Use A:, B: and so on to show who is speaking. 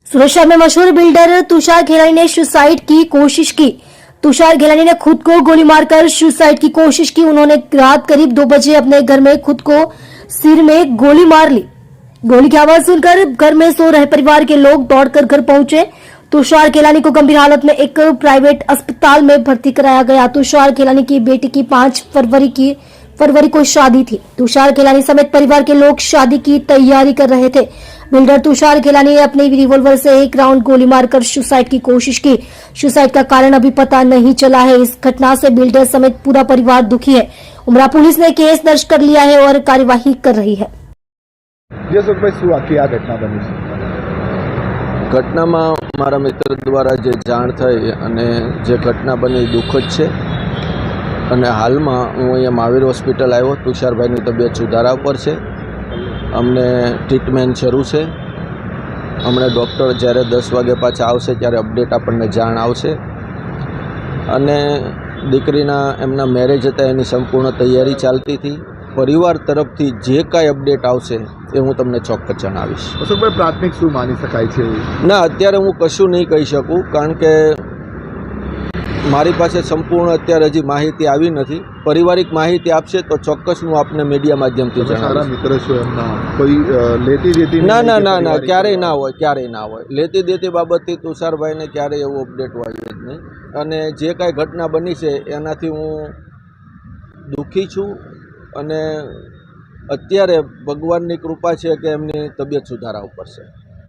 A: सूरत शहर में मशहूर बिल्डर तुषार खेलानी ने सुसाइड की कोशिश की। तुषार खेलानी ने खुद को गोली मारकर सुसाइड की कोशिश की। उन्होंने रात करीब 2 बजे अपने घर में खुद को सिर में गोली मार ली। गोली की आवाज सुनकर घर में सो रहे परिवार के लोग दौड़कर घर पहुंचे। तुषार खेलानी को गंभीर हालत में एक प्राइवेट अस्पताल में भर्ती कराया गया। तुषार खेलानी की बेटी की 5 फरवरी को शादी थी। तुषार खेलानी समेत परिवार के लोग शादी की तैयारी कर रहे थे। बिल्डर तुषार खेलानी ने अपने रिवॉल्वर से एक राउंड गोली मारकर सुसाइड की कोशिश की। सुसाइड का कारण अभी पता नहीं चला है। इस घटना से बिल्डर समेत पूरा परिवार दुखी है। उमरा पुलिस ने केस दर्ज कर लिया है और कार्यवाही कर रही है।
B: ઘટનામાં મારા મિત્ર દ્વારા જે જાણ થઈ અને જે ઘટના બની દુઃખદ છે અને હાલમાં હું અહીંયા મહાવીર હોસ્પિટલ આવ્યો. તુષારભાઈની તબિયત સુધારા પર છે. અમને ટ્રીટમેન્ટ શરૂ છે. હમણાં ડૉક્ટર જ્યારે 10 વાગે પાછા આવશે ત્યારે અપડેટ આપણને જાણ આવશે. અને દીકરીના એમના મેરેજ હતા એની સંપૂર્ણ તૈયારી ચાલતી હતી. પરિવાર તરફથી જે કાંઈ અપડેટ આવશે એ હું તમને ચોક્કસ જણાવીશ.
C: અશોકભાઈ, પ્રાથમિક શું માની શકાય છે?
B: ના, અત્યારે હું કશું નહીં કહી શકું, કારણ કે મારી પાસે સંપૂર્ણ અત્યારે હજી માહિતી આવી નથી. પારિવારિક માહિતી આપશે તો ચોક્કસ હું આપને મીડિયા માધ્યમથી
C: સારા મિત્ર છો એમના, કોઈ લેતી દેતી?
B: ના, ક્યારેય ના હોય. લેતી દેતી બાબતથી તુષારભાઈને ક્યારેય એવું અપડેટ હોય જ નહીં. અને જે કાંઈ ઘટના બની છે એનાથી હું દુઃખી છું. અને અત્યારે ભગવાનની કૃપા છે કે એમની તબિયત સુધારા ઉપર છે.